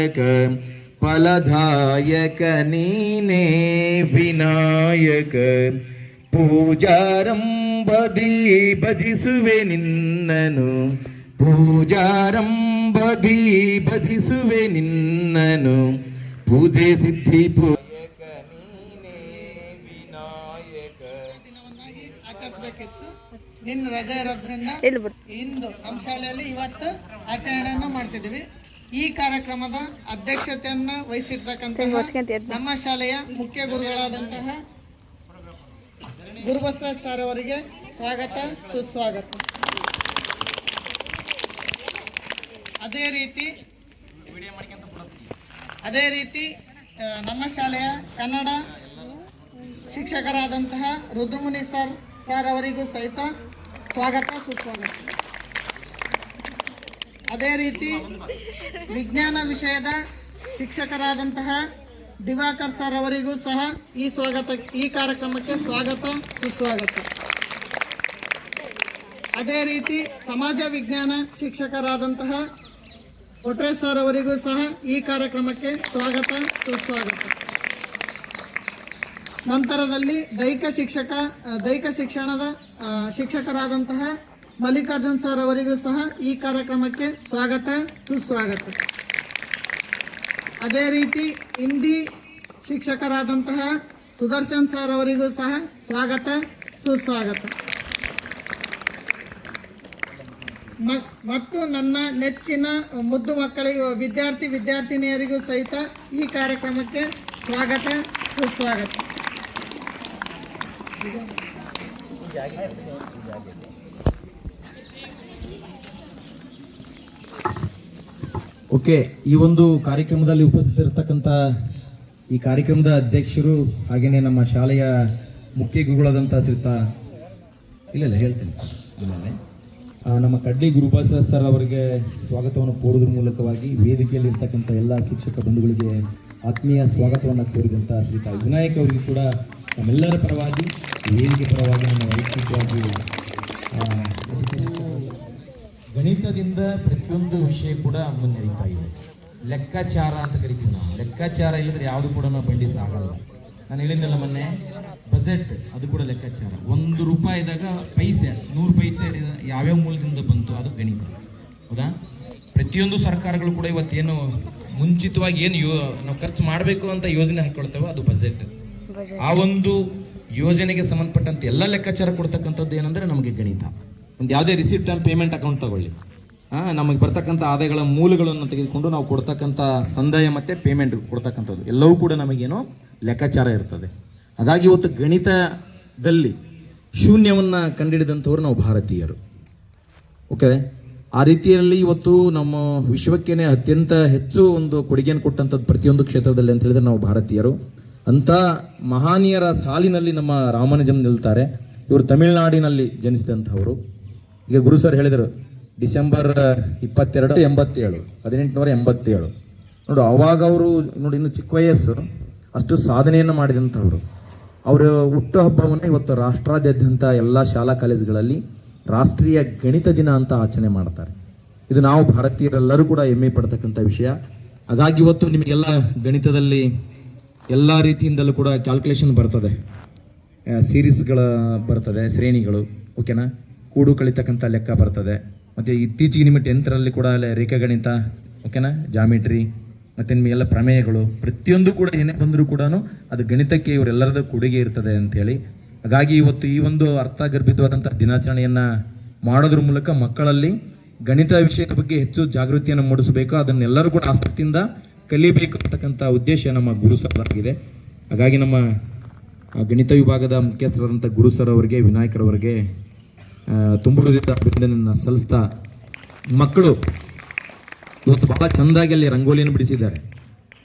ನಾಯಕ ಫಲದಾಯಕ ನೀನೇ ವಿನಾಯಕ ಪೂಜಾರಂಭದಿ ಭಜಿಸುವೆ ನಿನ್ನನು ಪೂಜಾರಂಭದಿ ಭಜಿಸುವೆ ನಿನ್ನನು ಪೂಜೆ ಸಿದ್ಧಿ ಪೂಜಕ ನೀನೇ ವಿನಾಯಕ ಆಚರಿಸಬೇಕಿತ್ತು. ನಿನ್ನ ರಜೆ ಇರೋದ್ರಿಂದ ಇಂದು ನಮ್ಮ ಶಾಲೆಯಲ್ಲಿ ಇವತ್ತು ಆಚರಣೆಯನ್ನು ಮಾಡ್ತಿದ್ದೀವಿ. ಈ ಕಾರ್ಯಕ್ರಮದ ಅಧ್ಯಕ್ಷತೆಯನ್ನ ವಹಿಸಿರ್ತಕ್ಕಂತಹ ನಮ್ಮ ಶಾಲೆಯ ಮುಖ್ಯ ಗುರುಗಳಾದಂತಹ ಗುರುಬಸವರಾಜ್ ಸರ್ ಅವರಿಗೆ ಸ್ವಾಗತ ಸುಸ್ವಾಗತ. ಅದೇ ರೀತಿ ನಮ್ಮ ಶಾಲೆಯ ಕನ್ನಡ ಶಿಕ್ಷಕರಾದಂತಹ ರುದ್ರಮುನಿ ಸರ್ ಅವರಿಗೂ ಸಹಿತ ಸ್ವಾಗತ ಸುಸ್ವಾಗತ. ಅದೇ ರೀತಿ ವಿಜ್ಞಾನ ವಿಷಯದ ಶಿಕ್ಷಕರಾದಂತಹ ದಿವಾಕರ್ ಸರ್ ಅವರಿಗೂ ಸಹ ಈ ಕಾರ್ಯಕ್ರಮಕ್ಕೆ ಸ್ವಾಗತ ಸುಸ್ವಾಗತ. ಅದೇ ರೀತಿ ಸಮಾಜ ವಿಜ್ಞಾನ ಶಿಕ್ಷಕರಾದಂತಹ ಕೊಟ್ರೆ ಸರ್ ಅವರಿಗೂ ಸಹ ಈ ಕಾರ್ಯಕ್ರಮಕ್ಕೆ ಸ್ವಾಗತ ಸುಸ್ವಾಗತ. ನಂತರದಲ್ಲಿ ದೈಹಿಕ ಶಿಕ್ಷಣದ ಶಿಕ್ಷಕರಾದಂತಹ ಮಲ್ಲಿಕಾರ್ಜುನ್ ಸರ್ ಅವರಿಗೂ ಸಹ ಈ ಕಾರ್ಯಕ್ರಮಕ್ಕೆ ಸ್ವಾಗತ ಸುಸ್ವಾಗತ. ಅದೇ ರೀತಿ ಹಿಂದಿ ಶಿಕ್ಷಕರಾದಂತಹ ಸುದರ್ಶನ್ ಸರ್ ಅವರಿಗೂ ಸಹ ಸ್ವಾಗತ ಸುಸ್ವಾಗತ. ಮತ್ತು ನನ್ನ ನೆಚ್ಚಿನ ಮುದ್ದು ಮಕ್ಕಳಿಗೂ ವಿದ್ಯಾರ್ಥಿನಿಯರಿಗೂ ಸಹಿತ ಈ ಕಾರ್ಯಕ್ರಮಕ್ಕೆ ಸ್ವಾಗತ ಸುಸ್ವಾಗತ. ಓಕೆ, ಈ ಒಂದು ಕಾರ್ಯಕ್ರಮದಲ್ಲಿ ಉಪಸ್ಥಿತರಿರ್ತಕ್ಕಂಥ ಈ ಕಾರ್ಯಕ್ರಮದ ಅಧ್ಯಕ್ಷರು ಹಾಗೆಯೇ ನಮ್ಮ ಶಾಲೆಯ ಮುಖ್ಯ ಗುರುಗಳಾದಂಥ ಶ್ರೀತ ಹೇಳ್ತೀನಿ ನಮ್ಮ ಕಡ್ಡಿ ಗುರುಬಸವರಾಜ್ ಸರ್ ಅವರಿಗೆ ಸ್ವಾಗತವನ್ನು ಕೋರೋದ್ರ ಮೂಲಕವಾಗಿ ವೇದಿಕೆಯಲ್ಲಿ ಇರ್ತಕ್ಕಂಥ ಎಲ್ಲ ಶಿಕ್ಷಕ ಬಂಧುಗಳಿಗೆ ಆತ್ಮೀಯ ಸ್ವಾಗತವನ್ನು ಕೋರಿದಂಥ ಶ್ರೀತ ವಿನಾಯಕ್ ಅವರಿಗೆ ಕೂಡ ನಮ್ಮೆಲ್ಲರ ಪರವಾಗಿ ವೇದಿಕೆ ಪರವಾಗಿ ನಮ್ಮ ವೈಯಕ್ತಿಕವಾಗಿ ಗಣಿತದಿಂದ ಪ್ರತಿಯೊಂದು ವಿಷಯ ಕೂಡ ಮುನ್ನಡೀತಾ ಇದೆ. ಲೆಕ್ಕಾಚಾರ ಅಂತ ಕರಿತೀವಿ ನಾವು. ಲೆಕ್ಕಾಚಾರ ಇಲ್ಲದ್ರೆ ಯಾವುದು ಕೂಡ ನಾವು ಬಂಡಿಸ ಆಗಲ್ಲ. ನಾನು ಹೇಳಿದ್ನಲ್ಲ ಮೊನ್ನೆ, ಬಜೆಟ್ ಅದು ಕೂಡ ಲೆಕ್ಕಾಚಾರ. ₹1ದಾಗ ಪೈಸೆ 100 ಪೈಸೆ ಯಾವ್ಯಾವ ಮೂಲದಿಂದ ಬಂತು, ಅದು ಗಣಿತ. ಹೌದಾ? ಪ್ರತಿಯೊಂದು ಸರ್ಕಾರಗಳು ಕೂಡ ಇವತ್ತೇನು ಮುಂಚಿತವಾಗಿ ಏನು ನಾವು ಖರ್ಚು ಮಾಡಬೇಕು ಅಂತ ಯೋಜನೆ ಹಾಕೊಳ್ತೇವೆ, ಅದು ಬಜೆಟ್. ಆ ಒಂದು ಯೋಜನೆಗೆ ಸಂಬಂಧಪಟ್ಟಂತೆ ಎಲ್ಲ ಲೆಕ್ಕಾಚಾರ ಕೊಡ್ತಕ್ಕಂಥದ್ದು ಏನಂದರೆ ನಮಗೆ ಗಣಿತ. ಒಂದು ಯಾವುದೇ ರಿಸಿಪ್ಟ್ ಆ್ಯಂಡ್ ಪೇಮೆಂಟ್ ಅಕೌಂಟ್ ತಗೊಳ್ಳಿ, ನಮಗೆ ಬರ್ತಕ್ಕಂಥ ಆದಾಯಗಳ ಮೂಲಗಳನ್ನು ತೆಗೆದುಕೊಂಡು ನಾವು ಕೊಡ್ತಕ್ಕಂಥ ಸಂದಾಯ ಮತ್ತು ಪೇಮೆಂಟ್ ಕೊಡ್ತಕ್ಕಂಥದ್ದು ಎಲ್ಲವೂ ಕೂಡ ನಮಗೇನೋ ಲೆಕ್ಕಾಚಾರ ಇರ್ತದೆ. ಹಾಗಾಗಿ ಇವತ್ತು ಗಣಿತದಲ್ಲಿ ಶೂನ್ಯವನ್ನು ಕಂಡುಹಿಡಿದಂಥವ್ರು ನಾವು ಭಾರತೀಯರು. ಓಕೆ, ಆ ರೀತಿಯಲ್ಲಿ ಇವತ್ತು ನಮ್ಮ ವಿಶ್ವಕ್ಕೇನೆ ಅತ್ಯಂತ ಹೆಚ್ಚು ಒಂದು ಕೊಡುಗೆಯನ್ನು ಕೊಟ್ಟಂಥದ್ದು ಪ್ರತಿಯೊಂದು ಕ್ಷೇತ್ರದಲ್ಲಿ ಅಂತ ಹೇಳಿದ್ರೆ ನಾವು ಭಾರತೀಯರು. ಅಂಥ ಮಹಾನೀಯರ ಸಾಲಿನಲ್ಲಿ ನಮ್ಮ ರಾಮಾನುಜಂ ನಿಲ್ತಾರೆ. ಇವರು ತಮಿಳುನಾಡಿನಲ್ಲಿ ಜನಿಸಿದಂಥವರು. ಈಗ ಗುರು ಸರ್ ಹೇಳಿದರು ಡಿಸೆಂಬರ್ 22, 1887 ನೋಡು. ಅವಾಗ ಅವರು ನೋಡಿ ಇನ್ನು ಚಿಕ್ಕ ವಯಸ್ಸು, ಅಷ್ಟು ಸಾಧನೆಯನ್ನು ಮಾಡಿದಂಥವ್ರು. ಅವರ ಹುಟ್ಟುಹಬ್ಬವನ್ನು ಇವತ್ತು ರಾಷ್ಟ್ರಾದ್ಯಂತ ಎಲ್ಲ ಶಾಲಾ ಕಾಲೇಜುಗಳಲ್ಲಿ ರಾಷ್ಟ್ರೀಯ ಗಣಿತ ದಿನ ಅಂತ ಆಚರಣೆ ಮಾಡ್ತಾರೆ. ಇದು ನಾವು ಭಾರತೀಯರೆಲ್ಲರೂ ಕೂಡ ಹೆಮ್ಮೆ ಪಡ್ತಕ್ಕಂಥ ವಿಷಯ. ಹಾಗಾಗಿ ಇವತ್ತು ನಿಮಗೆಲ್ಲ ಗಣಿತದಲ್ಲಿ ಎಲ್ಲ ರೀತಿಯಿಂದಲೂ ಕೂಡ ಕ್ಯಾಲ್ಕುಲೇಷನ್ ಬರ್ತದೆ, ಸೀರೀಸ್ಗಳ ಬರ್ತದೆ, ಶ್ರೇಣಿಗಳು, ಓಕೆನಾ, ಕೂಡು ಕಳಿತಕ್ಕಂಥ ಲೆಕ್ಕ ಬರ್ತದೆ. ಮತ್ತು ಇತ್ತೀಚೆಗೆ ನಿಮ್ಮ 10ರಲ್ಲಿ ಕೂಡ ರೇಖಾಗಣಿತ, ಓಕೆನಾ, ಜಾಮಿಟ್ರಿ, ಮತ್ತು ನಿಮಗೆಲ್ಲ ಪ್ರಮೇಯಗಳು, ಪ್ರತಿಯೊಂದು ಕೂಡ ಏನೇ ಬಂದರೂ ಕೂಡ ಅದು ಗಣಿತಕ್ಕೆ ಇವರೆಲ್ಲರದ ಕೊಡುಗೆ ಇರ್ತದೆ ಅಂಥೇಳಿ. ಹಾಗಾಗಿ ಇವತ್ತು ಈ ಒಂದು ಅರ್ಥಗರ್ಭಿತವಾದಂಥ ದಿನಾಚರಣೆಯನ್ನು ಮಾಡೋದ್ರ ಮೂಲಕ ಮಕ್ಕಳಲ್ಲಿ ಗಣಿತ ವಿಷಯದ ಬಗ್ಗೆ ಹೆಚ್ಚು ಜಾಗೃತಿಯನ್ನು ಮೂಡಿಸಬೇಕು, ಅದನ್ನೆಲ್ಲರೂ ಕೂಡ ಆಸಕ್ತಿಯಿಂದ ಕಲಿಬೇಕು ಅಂತಕ್ಕಂಥ ಉದ್ದೇಶ ನಮ್ಮ ಗುರು ಸರ್ ಆಗಿದೆ. ಹಾಗಾಗಿ ನಮ್ಮ ಗಣಿತ ವಿಭಾಗದ ಮುಖ್ಯಸ್ಥರಾದಂಥ ಗುರು ಸರ್ ಅವರಿಗೆ, ವಿನಾಯಕರವರಿಗೆ ತುಂಬ ಹೃದಯದ ಅಭಿನಂದನೆಯನ್ನು ಸಲ್ಲಿಸ್ತಾ, ಮಕ್ಕಳು ಇವತ್ತು ಬಹಳ ಚೆಂದಾಗಿ ಅಲ್ಲಿ ರಂಗೋಲಿಯನ್ನು ಬಿಡಿಸಿದ್ದಾರೆ.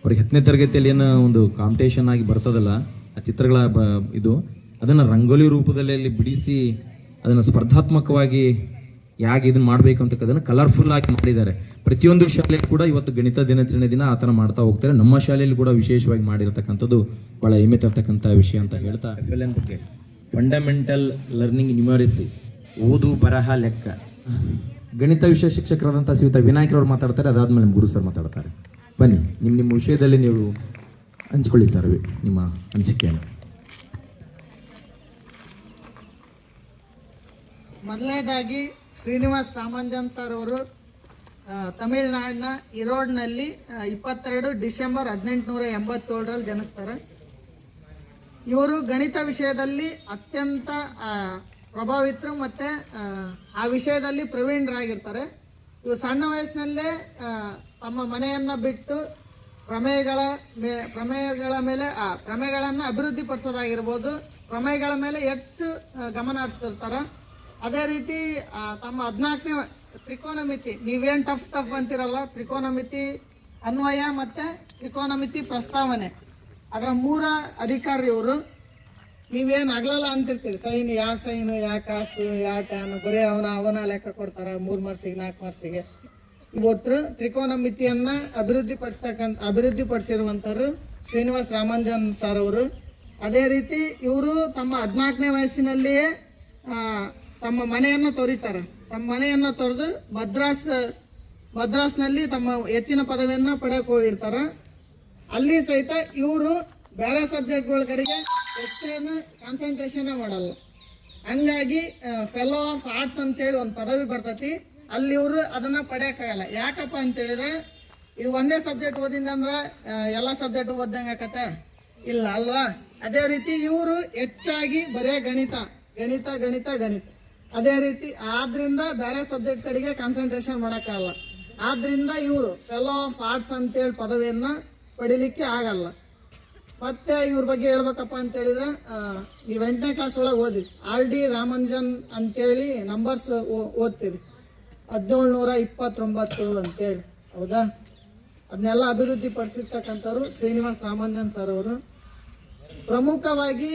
ಅವ್ರಿಗೆ 10ನೇ ತರಗತಿಯಲ್ಲಿ ಏನೋ ಒಂದು ಕಾಂಪಿಟೇಷನ್ ಆಗಿ ಬರ್ತದಲ್ಲ ಆ ಚಿತ್ರಗಳ ಇದು, ಅದನ್ನು ರಂಗೋಲಿ ರೂಪದಲ್ಲಿ ಅಲ್ಲಿ ಬಿಡಿಸಿ ಅದನ್ನು ಸ್ಪರ್ಧಾತ್ಮಕವಾಗಿ ಯಾಕೆ ಇದನ್ನು ಮಾಡಬೇಕು ಅಂತ ಅದನ್ನು ಕಲರ್ಫುಲ್ ಆಗಿ ಮಾಡಿದ್ದಾರೆ. ಪ್ರತಿಯೊಂದು ಶಾಲೆಯಲ್ಲಿ ಕೂಡ ಇವತ್ತು ಗಣಿತ ದಿನಾಚರಣೆ ದಿನ ಆ ಥರ ಮಾಡ್ತಾ ಹೋಗ್ತಾರೆ. ನಮ್ಮ ಶಾಲೆಯಲ್ಲಿ ಕೂಡ ವಿಶೇಷವಾಗಿ ಮಾಡಿರ್ತಕ್ಕಂಥದ್ದು ಭಾಳ ಹೆಮ್ಮೆ ತರ್ತಕ್ಕಂಥ ವಿಷಯ ಅಂತ ಹೇಳ್ತಾ, FLN ಬಗ್ಗೆ ಫಂಡಮೆಂಟಲ್ ಲರ್ನಿಂಗ್ ನ್ಯೂಮರಸಿ, ಓದು ಬರಹ ಲೆಕ್ಕ, ಗಣಿತ ವಿಷಯ ಶಿಕ್ಷಕರಾದಂಥ ಶ್ರೀಯುತ ವಿನಾಯಕರವ್ರು ಮಾತಾಡ್ತಾರೆ. ಅದಾದ್ಮೇಲೆ ಗುರು ಸರ್ ಮಾತಾಡ್ತಾರೆ. ಬನ್ನಿ, ನಿಮ್ಮ ವಿಷಯದಲ್ಲಿ ನೀವು ಹಂಚ್ಕೊಳ್ಳಿ ಸರ್ ನಿಮ್ಮ ಅನಿಸಿಕೆಯನ್ನು. ಮೊದಲನೇದಾಗಿ ಶ್ರೀನಿವಾಸ್ ರಾಮಾಂಜನ್ ಸರ್ ಅವರು ತಮಿಳುನಾಡಿನ ಈರೋಡ್ನಲ್ಲಿ 22 ಡಿಸೆಂಬರ್ 1887ರಲ್ಲಿ ಜನಿಸ್ತಾರೆ. ಇವರು ಗಣಿತ ವಿಷಯದಲ್ಲಿ ಅತ್ಯಂತ ಪ್ರಭಾವಿತರು ಮತ್ತು ಆ ವಿಷಯದಲ್ಲಿ ಪ್ರವೀಣರಾಗಿರ್ತಾರೆ. ಇವರು ಸಣ್ಣ ವಯಸ್ಸಿನಲ್ಲೇ ತಮ್ಮ ಮನೆಯನ್ನು ಬಿಟ್ಟು ಪ್ರಮೇಯಗಳನ್ನು ಅಭಿವೃದ್ಧಿಪಡಿಸೋದಾಗಿರ್ಬೋದು, ಪ್ರಮೇಯಗಳ ಮೇಲೆ ಹೆಚ್ಚು ಗಮನ ಹರಿಸ್ತಿರ್ತಾರೆ. ಅದೇ ರೀತಿ ತಮ್ಮ 14ನೇ ತ್ರಿಕೋನಮಿತಿ, ನೀವೇನು ಟಫ್ ಅಂತಿರಲ್ಲ, ತ್ರಿಕೋನಮಿತಿ ಅನ್ವಯ ಮತ್ತು ತ್ರಿಕೋನಮಿತಿ ಪ್ರಸ್ತಾವನೆ, ಅದರ 3 ಅಧಿಕಾರಿ ಇವರು. ನೀವೇನು ಆಗ್ಲಲ್ಲ ಅಂತಿರ್ತೀರಿ, ಸೈನ್ ಯಾ ಕಾಸು ಯಾ ಟ್ಯಾನು, ಬರೀ ಅವನ ಲೆಕ್ಕ ಕೊಡ್ತಾರೆ 3 ಮಾರ್ಕ್ಸಿಗೆ 4 ಮಾರ್ಕ್ಸಿಗೆ. ಇವತ್ತು ತ್ರಿಕೋನಮಿತಿಯನ್ನು ಅಭಿವೃದ್ಧಿಪಡಿಸಿರುವಂಥವ್ರು ಶ್ರೀನಿವಾಸ್ ರಾಮಾಂಜನ್ ಸರ್ ಅವರು. ಅದೇ ರೀತಿ ಇವರು ತಮ್ಮ 14ನೇ ವಯಸ್ಸಿನಲ್ಲಿಯೇ ತಮ್ಮ ಮನೆಯನ್ನು ತೊರೀತಾರೆ. ತಮ್ಮ ಮನೆಯನ್ನು ತೊರೆದು ಮದ್ರಾಸ್ನಲ್ಲಿ ತಮ್ಮ ಹೆಚ್ಚಿನ ಪದವಿಯನ್ನು ಪಡೆಯಕ್ಕೆ ಹೋಗಿರ್ತಾರೆ. ಅಲ್ಲಿ ಸಹಿತ ಇವರು ಬೇರೆ ಸಬ್ಜೆಕ್ಟ್ಗಳ ಕಡೆಗೆ ಹೆಚ್ಚೇನು ಕಾನ್ಸಂಟ್ರೇಷನ್ ಮಾಡಲ್ಲ. ಹಂಗಾಗಿ ಫೆಲೋ ಆಫ್ ಆರ್ಟ್ಸ್ ಅಂತೇಳಿ ಒಂದು ಪದವಿ ಬರ್ತೈತಿ, ಅಲ್ಲಿ ಇವರು ಅದನ್ನು ಪಡೆಯೋಕ್ಕಾಗಲ್ಲ. ಯಾಕಪ್ಪ ಅಂತೇಳಿದ್ರೆ ಇದು ಒಂದೇ ಸಬ್ಜೆಕ್ಟ್ ಓದಿಂದಂದ್ರೆ ಎಲ್ಲ ಸಬ್ಜೆಕ್ಟ್ ಓದ್ದಂಗೆ ಆಕತ್ತೆ ಇಲ್ಲ ಅಲ್ವಾ. ಅದೇ ರೀತಿ ಇವರು ಹೆಚ್ಚಾಗಿ ಬರೇ ಗಣಿತ. ಅದೇ ರೀತಿ ಆದ್ರಿಂದ ಬೇರೆ ಸಬ್ಜೆಕ್ಟ್ ಕಡೆಗೆ ಕಾನ್ಸಂಟ್ರೇಷನ್ ಮಾಡೋಕ್ಕಾಗಲ್ಲ. ಆದ್ರಿಂದ ಇವರು ಫೆಲೋ ಆಫ್ ಆರ್ಟ್ಸ್ ಅಂತೇಳಿ ಪದವಿಯನ್ನು ಪಡಿಲಿಕ್ಕೆ ಆಗಲ್ಲ. ಮತ್ತೆ ಇವ್ರ ಬಗ್ಗೆ ಹೇಳ್ಬೇಕಪ್ಪ ಅಂತೇಳಿದ್ರೆ ನೀವು 8ನೇ ಕ್ಲಾಸ್ ಒಳಗೆ ಓದಿ R.D. ರಾಮಾಂಜನ್ ಅಂತೇಳಿ ನಂಬರ್ಸ್ ಓದ್ತೀರಿ, 1729 ಅಂತೇಳಿ, ಹೌದಾ. ಅದನ್ನೆಲ್ಲ ಅಭಿವೃದ್ಧಿ ಪಡಿಸಿರ್ತಕ್ಕಂಥವ್ರು ಶ್ರೀನಿವಾಸ್ ರಾಮಾಂಜನ್ ಸರ್ ಅವರು. ಪ್ರಮುಖವಾಗಿ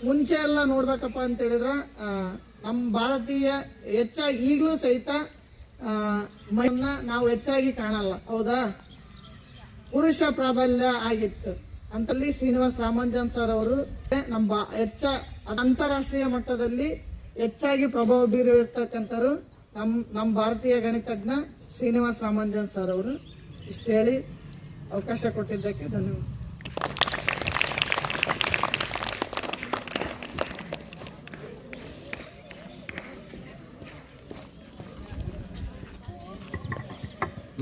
ಮುಂಚೆ ಎಲ್ಲ ನೋಡ್ಬೇಕಪ್ಪ ಅಂತೇಳಿದ್ರೆ ನಮ್ಮ ಭಾರತೀಯ ಹೆಚ್ಚಾಗಿ ಈಗಲೂ ಸಹಿತ ನಾವು ಹೆಚ್ಚಾಗಿ ಕಾಣಲ್ಲ, ಹೌದಾ. ಪುರುಷ ಪ್ರಾಬಲ್ಯ ಆಗಿತ್ತು ಅಂತಲ್ಲಿ ಶ್ರೀನಿವಾಸ್ ರಾಮಾಂಜನ್ ಸರ್ ಅವರು ಅಂತಾರಾಷ್ಟ್ರೀಯ ಮಟ್ಟದಲ್ಲಿ ಹೆಚ್ಚಾಗಿ ಪ್ರಭಾವ ಬೀರಿರ್ತಕ್ಕಂಥವ್ರು ನಮ್ಮ ಭಾರತೀಯ ಗಣಿತಜ್ಞ ಶ್ರೀನಿವಾಸ್ ರಾಮಾಂಜನ್ ಸರ್ ಅವರು. ಇಷ್ಟು ಹೇಳಿ ಅವಕಾಶ ಕೊಟ್ಟಿದ್ದಕ್ಕೆ ಧನ್ಯವಾದ.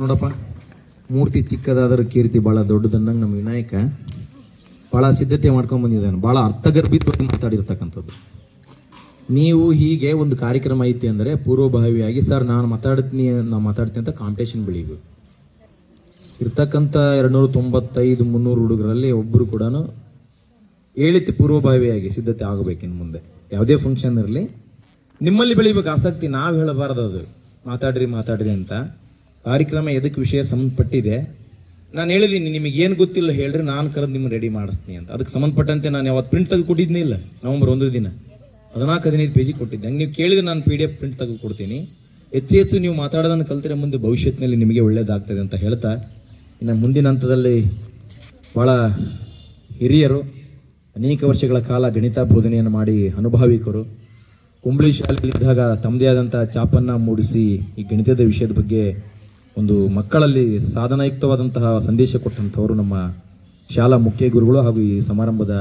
ನೋಡಪ್ಪ, ಮೂರ್ತಿ ಚಿಕ್ಕದಾದರೂ ಕೀರ್ತಿ ಭಾಳ ದೊಡ್ಡದನ್ನಂಗೆ ನಮ್ಮ ವಿನಾಯಕ ಭಾಳ ಸಿದ್ಧತೆ ಮಾಡ್ಕೊಂಡು ಬಂದಿದ್ದಾನೆ, ಭಾಳ ಅರ್ಥಗರ್ಭಿತವಾಗಿ ಮಾತಾಡಿರ್ತಕ್ಕಂಥದ್ದು. ನೀವು ಹೀಗೆ ಒಂದು ಕಾರ್ಯಕ್ರಮ ಐತಿ ಅಂದರೆ ಪೂರ್ವಭಾವಿಯಾಗಿ ಸರ್ ನಾನು ಮಾತಾಡ್ತೀನಿ ಅಂತ ಕಾಂಪಿಟೇಷನ್ ಬೆಳೀಬೇಕು. ಇರ್ತಕ್ಕಂಥ 295-300 ಹುಡುಗರಲ್ಲಿ ಒಬ್ಬರು ಕೂಡ ಹೇಳಿತ್ತು ಪೂರ್ವಭಾವಿಯಾಗಿ ಸಿದ್ಧತೆ ಆಗಬೇಕಿನ್ನು ಮುಂದೆ ಯಾವುದೇ ಫಂಕ್ಷನ್ ಇರಲಿ ನಿಮ್ಮಲ್ಲಿ ಬೆಳಿಬೇಕು ಆಸಕ್ತಿ. ನಾವು ಹೇಳಬಾರ್ದು ಅದು ಮಾತಾಡ್ರಿ ಅಂತ. ಕಾರ್ಯಕ್ರಮ ಎದಕ್ಕೆ ವಿಷಯ ಸಂಬಂಧಪಟ್ಟಿದೆ ನಾನು ಹೇಳಿದ್ದೀನಿ, ನಿಮಗೇನು ಗೊತ್ತಿಲ್ಲ ಹೇಳ್ರಿ, ನಾನು ಕರೆದು ನಿಮ್ಗೆ ರೆಡಿ ಮಾಡಿಸ್ತೀನಿ ಅಂತ. ಅದಕ್ಕೆ ಸಂಬಂಧಪಟ್ಟಂತೆ ನಾನು ಯಾವತ್ತು ಪ್ರಿಂಟ್ ತೆಗೆದು ಕೊಟ್ಟಿದ್ನೇ ಇಲ್ಲ. ನವಂಬರ್ 1 ದಿನ 14-15 ಪೇಜಿಗೆ ಕೊಟ್ಟಿದ್ದೆ. ಹಂಗೆ ನೀವು ಕೇಳಿದ್ರೆ ನಾನು PDF ಪ್ರಿಂಟ್ ತೆಗೆದು ಕೊಡ್ತೀನಿ. ಹೆಚ್ಚು ನೀವು ಮಾತಾಡೋದನ್ನು ಕಲ್ತರೆ ಮುಂದೆ ಭವಿಷ್ಯತ್ತಿನಲ್ಲಿ ನಿಮಗೆ ಒಳ್ಳೇದಾಗ್ತದೆ ಅಂತ ಹೇಳ್ತಾ, ಇನ್ನು ಮುಂದಿನ ಹಂತದಲ್ಲಿ ಭಾಳ ಹಿರಿಯರು, ಅನೇಕ ವರ್ಷಗಳ ಕಾಲ ಗಣಿತ ಬೋಧನೆಯನ್ನು ಮಾಡಿ ಅನುಭವಿಕರು, ಕುಂಬಳಿ ಶಾಲೆಯಲ್ಲಿದ್ದಾಗ ತಮ್ಮದೇ ಆದಂಥ ಚಾಪನ್ನು ಮೂಡಿಸಿ ಈ ಗಣಿತದ ವಿಷಯದ ಬಗ್ಗೆ ಒಂದು ಮಕ್ಕಳಲ್ಲಿ ಸಾಧನಾಯುಕ್ತವಾದಂತಹ ಸಂದೇಶ ಕೊಟ್ಟಂಥವರು ನಮ್ಮ ಶಾಲಾ ಮುಖ್ಯ ಗುರುಗಳು ಹಾಗೂ ಈ ಸಮಾರಂಭದ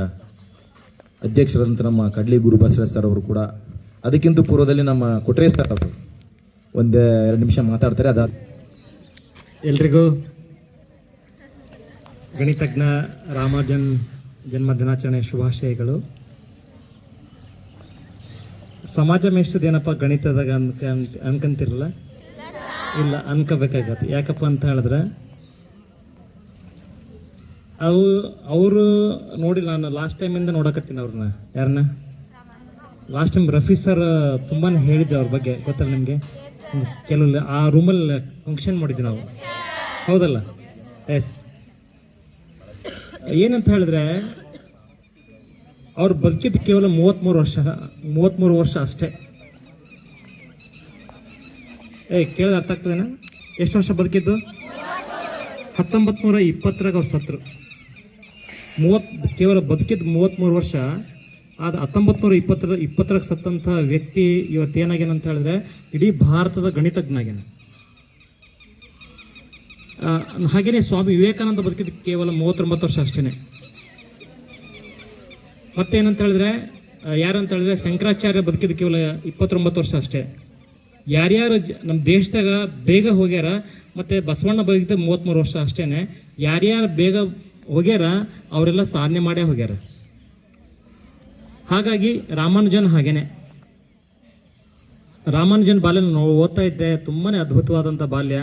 ಅಧ್ಯಕ್ಷರಾದಂಥ ನಮ್ಮ ಕಡ್ಲಿ ಗುರುಬಸವರಾಜ್ ಸರ್ ಅವರು ಕೂಡ. ಅದಕ್ಕಿಂತ ಪೂರ್ವದಲ್ಲಿ ನಮ್ಮ ಕೊಟ್ರೆ ಸರ್ ಅವರು 1-2 ನಿಮಿಷ ಮಾತಾಡ್ತಾರೆ. ಅದಾದ ಎಲ್ರಿಗೂ ಗಣಿತಜ್ಞ ರಾಮಾಂಜನ್ ಜನ್ಮ ದಿನಾಚರಣೆ ಶುಭಾಶಯಗಳು. ಸಮಾಜ ಮೇಷ್ಟ್ರದೇನಪ್ಪ ಗಣಿತದಾಗ ಅನ್ಕಂತಿರಲ್ಲ, ಇಲ್ಲ ಅನ್ಕೋಬೇಕಾಗತ್ತೆ. ಯಾಕಪ್ಪ ಅಂತ ಹೇಳಿದ್ರೆ ಅವರು ನೋಡಿ, ನಾನು ಲಾಸ್ಟ್ ಟೈಮಿಂದ ನೋಡಕತ್ತೀನಿ ಅವ್ರನ್ನ. ಯಾರನ್ನ ಲಾಸ್ಟ್ ಟೈಮ್ ರಫಿ ಸರ್ ತುಂಬಾ ಹೇಳಿದ್ದೆ ಅವ್ರ ಬಗ್ಗೆ, ಗೊತ್ತಲ್ಲ ನಿಮಗೆ. ಕೆಲವು ಆ ರೂಮಲ್ಲಿ ಫಂಕ್ಷನ್ ಮಾಡಿದ್ವಿ ನಾವು, ಹೌದಲ್ಲ. ಎಸ್, ಏನಂತ ಹೇಳಿದ್ರೆ ಅವ್ರು ಬದುಕಿದ್ದು ಕೇವಲ 33 ವರ್ಷ ಅಷ್ಟೇ. ಕೇಳಿದ ಅರ್ಥ ಆಗ್ತದೇನ? ಎಷ್ಟು ವರ್ಷ ಬದುಕಿದ್ದು? 1920 ಅವ್ರು ಸತ್ರು. ಕೇವಲ ಬದುಕಿದ್ದು 33 ವರ್ಷ. ಅದು 1920 ಸತ್ತಂಥ ವ್ಯಕ್ತಿ ಇವತ್ತೇನಾಗೇನಂತ ಹೇಳಿದ್ರೆ ಇಡೀ ಭಾರತದ ಗಣಿತಜ್ಞ ಆಗ್ಯಾನ. ಹಾಗೆಯೇ ಸ್ವಾಮಿ ವಿವೇಕಾನಂದ ಬದುಕಿದ ಕೇವಲ 39 ವರ್ಷ ಅಷ್ಟೇ. ಮತ್ತೇನಂತ ಹೇಳಿದ್ರೆ ಯಾರಂತ ಹೇಳಿದ್ರೆ ಶಂಕರಾಚಾರ್ಯ ಬದುಕಿದ ಕೇವಲ 29 ವರ್ಷ ಅಷ್ಟೇ. ಯಾರ್ಯಾರು ನಮ್ಮ ದೇಶದಾಗ ಬೇಗ ಹೋಗ್ಯಾರ ಮತ್ತು ಬಸವಣ್ಣ ಬದುಕಿದ 33 ವರ್ಷ ಅಷ್ಟೇ. ಯಾರ್ಯಾರು ಬೇಗ ಹೋಗ್ಯಾರ ಅವರೆಲ್ಲ ಸಾಧನೆ ಮಾಡೇ ಹೋಗ್ಯಾರ. ಹಾಗಾಗಿ ರಾಮಾನುಜನ್ ಹಾಗೇನೆ. ರಾಮಾನುಜನ್ ಬಾಲ್ಯ ಓದ್ತಾ ಇದ್ದೆ, ತುಂಬಾ ಅದ್ಭುತವಾದಂಥ ಬಾಲ್ಯ.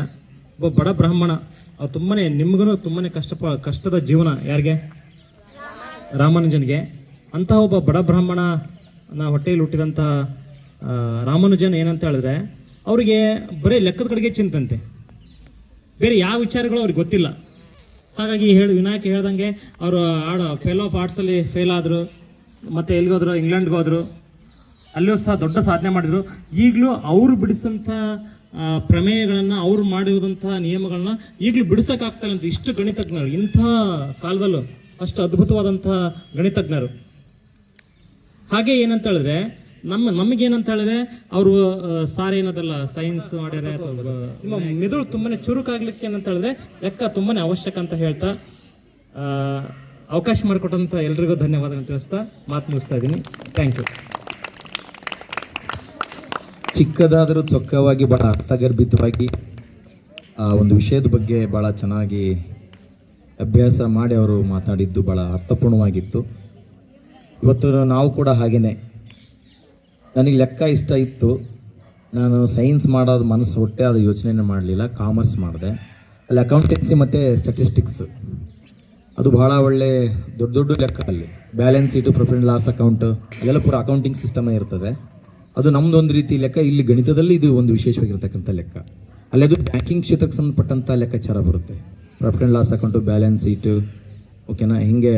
ಒಬ್ಬ ಬಡ ಬ್ರಾಹ್ಮಣ, ಅವ್ರು ತುಂಬಾ ನಿಮ್ಗೂ ತುಂಬಾ ಕಷ್ಟದ ಜೀವನ. ಯಾರಿಗೆ? ರಾಮಾನುಜನ್ಗೆ. ಅಂತಹ ಒಬ್ಬ ಬಡ ಬ್ರಾಹ್ಮಣನ ಹೊಟ್ಟೆಯಲ್ಲಿ ಹುಟ್ಟಿದಂಥ ರಾಮಾನುಜನ್ ಏನಂತ ಹೇಳಿದ್ರೆ ಅವರಿಗೆ ಬರೀ ಲೆಕ್ಕದ ಕಡೆಗೆ ಚಿಂತಂತೆ, ಬೇರೆ ಯಾವ ವಿಚಾರಗಳು ಅವ್ರಿಗೆ ಗೊತ್ತಿಲ್ಲ. ಹಾಗಾಗಿ ವಿನಾಯಕ್ ಹೇಳ್ದಂಗೆ ಅವರು ಫೇಲ್ ಆಫ್ ಆರ್ಟ್ಸಲ್ಲಿ ಫೇಲ್ ಆದರು, ಮತ್ತು ಎಲ್ಲಿಗೋದ್ರು, ಇಂಗ್ಲೆಂಡ್ಗೆ ಹೋದರು, ಅಲ್ಲಿಯೂ ಸಹ ದೊಡ್ಡ ಸಾಧನೆ ಮಾಡಿದರು. ಈಗಲೂ ಅವರು ಬಿಡಿಸಿದಂಥ ಪ್ರಮೇಯಗಳನ್ನು, ಅವರು ಮಾಡಿದಂಥ ನಿಯಮಗಳನ್ನ ಈಗಲೂ ಬಿಡಿಸೋಕ್ಕಾಗ್ತಾಯಿಲ್ಲ ಅಂತ ಇಷ್ಟು ಗಣಿತಜ್ಞರು, ಇಂಥ ಕಾಲದಲ್ಲೂ ಅಷ್ಟು ಅದ್ಭುತವಾದಂಥ ಗಣಿತಜ್ಞರು. ಹಾಗೆ ಏನಂತ ಹೇಳಿದ್ರೆ ನಮಗೇನಂತ ಹೇಳಿದ್ರೆ ಅವರು ಸಾರ್ ಏನದಲ್ಲ ಸೈನ್ಸ್ ಮಾಡ್ಯಾರೆ, ನಿಮ್ಮ ಮೆದುಳು ತುಂಬಾ ಚುರುಕಾಗ್ಲಿಕ್ಕೆ ಏನಂತ ಹೇಳಿದ್ರೆ ಲೆಕ್ಕ ತುಂಬಾ ಅವಶ್ಯಕ ಅಂತ ಹೇಳ್ತಾ ಅವಕಾಶ ಮಾಡಿಕೊಟ್ಟಂತ ಎಲ್ರಿಗೂ ಧನ್ಯವಾದ ತಿಳಿಸ್ತಾ ಮಾತು ಮುಗಿಸ್ತಾ ಇದ್ದೀನಿ. Thank you. ಚಿಕ್ಕದಾದರೂ ಚೊಕ್ಕವಾಗಿ ಬಹಳ ಅರ್ಥಗರ್ಭಿತವಾಗಿ ಆ ಒಂದು ವಿಷಯದ ಬಗ್ಗೆ ಭಾಳ ಚೆನ್ನಾಗಿ ಅಭ್ಯಾಸ ಮಾಡಿ ಅವರು ಮಾತಾಡಿದ್ದು ಭಾಳ ಅರ್ಥಪೂರ್ಣವಾಗಿತ್ತು. ಇವತ್ತು ನಾವು ಕೂಡ ಹಾಗೇನೆ, ನನಗೆ ಲೆಕ್ಕ ಇಷ್ಟ ಇತ್ತು, ನಾನು ಸೈನ್ಸ್ ಮಾಡೋದು ಮನಸ್ಸು ಹೊಟ್ಟೆ ಅದು ಯೋಚನೆ ಮಾಡಲಿಲ್ಲ, ಕಾಮರ್ಸ್ ಮಾಡಿದೆ. ಅಲ್ಲಿ ಅಕೌಂಟೆನ್ಸಿ ಮತ್ತು ಸ್ಟ್ಯಾಟಿಸ್ಟಿಕ್ಸ್ ಅದು ಭಾಳ ಒಳ್ಳೆ ದೊಡ್ಡ ದೊಡ್ಡ ಲೆಕ್ಕ. ಅಲ್ಲಿ balance sheet, profit and loss account, ಅಲ್ಲೆಲ್ಲ ಪೂರ ಅಕೌಂಟಿಂಗ್ ಸಿಸ್ಟಮೇ ಇರ್ತದೆ. ಅದು ನಮ್ಮದು ಒಂದು ರೀತಿ ಲೆಕ್ಕ. ಇಲ್ಲಿ ಗಣಿತದಲ್ಲಿ ಇದು ಒಂದು ವಿಶೇಷವಾಗಿರ್ತಕ್ಕಂಥ ಲೆಕ್ಕ. ಅಲ್ಲಿ ಅದು ಬ್ಯಾಂಕಿಂಗ್ ಕ್ಷೇತ್ರಕ್ಕೆ ಸಂಬಂಧಪಟ್ಟಂಥ ಲೆಕ್ಕಾಚಾರ ಬರುತ್ತೆ. Profit and loss account, balance sheet, ಓಕೆನಾ, ಹೀಗೆ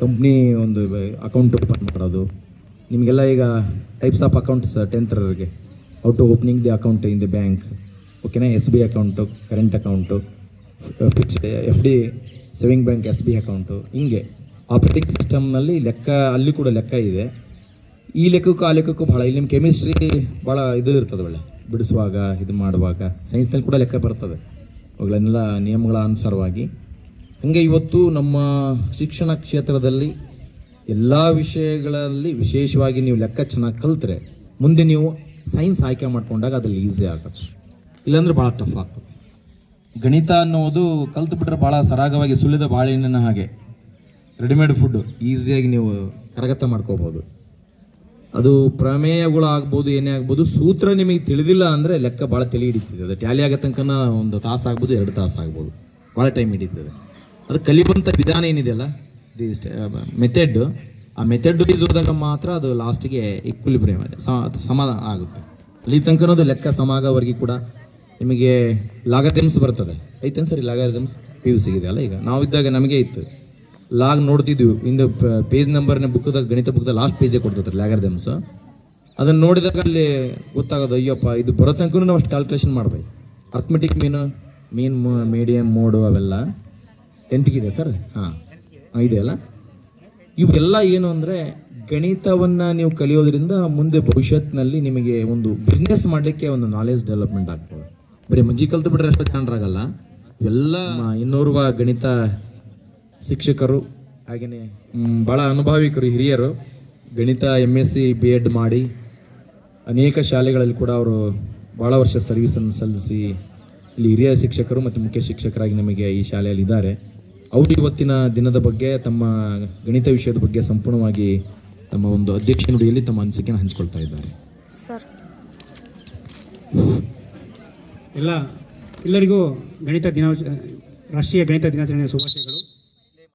ಕಂಪ್ನಿ ಒಂದು ಅಕೌಂಟ್ ಓಪನ್ ಮಾಡೋದು. ನಿಮಗೆಲ್ಲ ಈಗ types of accounts 10th out to opening the account in the bank, ಓಕೆನಾ, SB account, current account, FD saving bank, SB account, ಹಿಂಗೆ ಆಪರೇಟಿಂಗ್ ಸಿಸ್ಟಮ್ನಲ್ಲಿ ಲೆಕ್ಕ, ಅಲ್ಲಿ ಕೂಡ ಲೆಕ್ಕ ಇದೆ. ಈ ಲೆಕ್ಕಕ್ಕೂ ಆ ಲೆಕ್ಕಕ್ಕೂ ಭಾಳ, ಇಲ್ಲಿ ನಿಮ್ಮ ಕೆಮಿಸ್ಟ್ರಿ ಭಾಳ ಇದು ಇರ್ತದೆ, ಒಳ್ಳೆ ಬಿಡಿಸುವಾಗ, ಇದು ಮಾಡುವಾಗ. ಸೈನ್ಸ್ನಲ್ಲಿ ಕೂಡ ಲೆಕ್ಕ ಬರ್ತದೆ, ಅವುಗಳನ್ನೆಲ್ಲ ನಿಯಮಗಳ ಅನುಸಾರವಾಗಿ. ಹಾಗೆ ಇವತ್ತು ನಮ್ಮ ಶಿಕ್ಷಣ ಕ್ಷೇತ್ರದಲ್ಲಿ ಎಲ್ಲ ವಿಷಯಗಳಲ್ಲಿ ವಿಶೇಷವಾಗಿ ನೀವು ಲೆಕ್ಕ ಚೆನ್ನಾಗಿ ಕಲಿತ್ರೆ ಮುಂದೆ ನೀವು ಸೈನ್ಸ್ ಆಯ್ಕೆ ಮಾಡ್ಕೊಂಡಾಗ ಅದ್ರಲ್ಲಿ ಈಸಿ ಆಗುತ್ತೆ, ಇಲ್ಲಾಂದ್ರೆ ಭಾಳ ಟಫ್ ಆಗ್ತದೆ. ಗಣಿತ ಅನ್ನೋದು ಕಲ್ತು ಬಿಟ್ರೆ ಭಾಳ ಸರಾಗವಾಗಿ ಸುಲಿದ ಬಾಳೆಹಣ್ಣಿನ ಹಾಗೆ ರೆಡಿಮೇಡ್ ಫುಡ್ ಈಸಿಯಾಗಿ ನೀವು ಕರಗತ ಮಾಡ್ಕೋಬೋದು. ಅದು ಪ್ರಮೇಯಗಳು ಆಗ್ಬೋದು, ಏನೇ ಆಗ್ಬೋದು, ಸೂತ್ರ ನಿಮಗೆ ತಿಳಿದಿಲ್ಲ ಅಂದರೆ ಲೆಕ್ಕ ಭಾಳ ತಲೆ ಹಿಡಿತದೆ. ಅದು ಟ್ಯಾಲಿ ಆಗೋ ತನಕ 1 ತಾಸು ಆಗ್ಬೋದು, 2 ತಾಸು ಆಗ್ಬೋದು, ಭಾಳ ಟೈಮ್ ಹಿಡಿತದೆ. ಅದು ಕಲಿಯುವಂಥ ವಿಧಾನ ಏನಿದೆಯಲ್ಲ, ಮೆಥಡ್, ಆ ಮೆಥಡ್ ಯೂಸ್ ಹೋದಾಗ ಮಾತ್ರ ಅದು ಲಾಸ್ಟಿಗೆ ಈಕ್ವಿಲಿಬ್ರಿಯಮ್ ಸಮ ಆಗುತ್ತೆ. ಅಲ್ಲಿ ತನಕ ಅದು ಲೆಕ್ಕ ಸಮಾಗವರೆಗೆ ಕೂಡ ನಿಮಗೆ ಲಾಗರಿಥಮ್ಸ್ ಬರ್ತದೆ. ಐತೇನು ಸರಿ ಲಾಗರಿಥಮ್ಸ್ PUC ಇದೆಯಲ್ಲ, ಈಗ ನಾವಿದ್ದಾಗ ನಮಗೆ ಇತ್ತು, ಲಾಗ್ ನೋಡ್ತಿದ್ವಿ. ಇಂದು ಪೇಜ್ ನಂಬರ್ನ ಬುಕ್ದಾಗ, ಗಣಿತ ಬುಕ್ದಾಗ ಲಾಸ್ಟ್ ಪೇಜೇ ಕೊಡ್ತಿರ್ತಾರೆ ಲಾಗರಿಥಮ್ಸ್. ಅದನ್ನು ನೋಡಿದಾಗ ಅಲ್ಲಿ ಗೊತ್ತಾಗೋದು, ಅಯ್ಯಪ್ಪ ಇದು ಬರೋ ತನಕ ನಾವು ಅಷ್ಟು ಕ್ಯಾಲ್ಕುಲೇಷನ್ ಮಾಡಬೇಕು. ಅರ್ಥಮೆಟಿಕ್ ಮೀನ್ ಮೀಡಿಯಮ್ ಮೋಡು ಅವೆಲ್ಲ 10th ಇದೆ ಸರ್. ಹಾಂ ಇದೆಯಲ್ಲ, ಇವೆಲ್ಲ ಏನು ಅಂದರೆ ಗಣಿತವನ್ನು ನೀವು ಕಲಿಯೋದ್ರಿಂದ ಮುಂದೆ ಭವಿಷ್ಯತ್ನಲ್ಲಿ ನಿಮಗೆ ಒಂದು ಬಿಸ್ನೆಸ್ ಮಾಡಲಿಕ್ಕೆ ಒಂದು ನಾಲೆಜ್ ಡೆವಲಪ್ಮೆಂಟ್ ಆಗ್ತದೆ. ಬರೀ ಮಗ್ಗಿ ಕಲ್ತು ಬಿಟ್ರೆ ಅಷ್ಟು ಜನರಾಗಲ್ಲ. ಎಲ್ಲ ಇನ್ನೋರ್ವ ಗಣಿತ ಶಿಕ್ಷಕರು, ಹಾಗೆಯೇ ಭಾಳ ಅನುಭವಿಕರು, ಹಿರಿಯರು, ಗಣಿತ MSc B.Ed ಮಾಡಿ ಅನೇಕ ಶಾಲೆಗಳಲ್ಲಿ ಕೂಡ ಅವರು ಭಾಳ ವರ್ಷ ಸರ್ವಿಸನ್ನು ಸಲ್ಲಿಸಿ ಇಲ್ಲಿ ಹಿರಿಯ ಶಿಕ್ಷಕರು ಮತ್ತು ಮುಖ್ಯ ಶಿಕ್ಷಕರಾಗಿ ನಮಗೆ ಈ ಶಾಲೆಯಲ್ಲಿ ಇದ್ದಾರೆ. ಅವರು ಇವತ್ತಿನ ದಿನದ ಬಗ್ಗೆ, ತಮ್ಮ ಗಣಿತ ವಿಷಯದ ಬಗ್ಗೆ ಸಂಪೂರ್ಣವಾಗಿ ತಮ್ಮ ಒಂದು ಅಧ್ಯಕ್ಷ ನುಡಿಯಲ್ಲಿ ತಮ್ಮ ಅನಿಸಿಕೆಯನ್ನು ಹಂಚಿಕೊಳ್ತಾ ಇದ್ದಾರೆ. ಸರ್, ಎಲ್ಲರಿಗೂ ರಾಷ್ಟ್ರೀಯ ಗಣಿತ ದಿನಾಚರಣೆಯ ಶುಭಾಶಯಗಳು.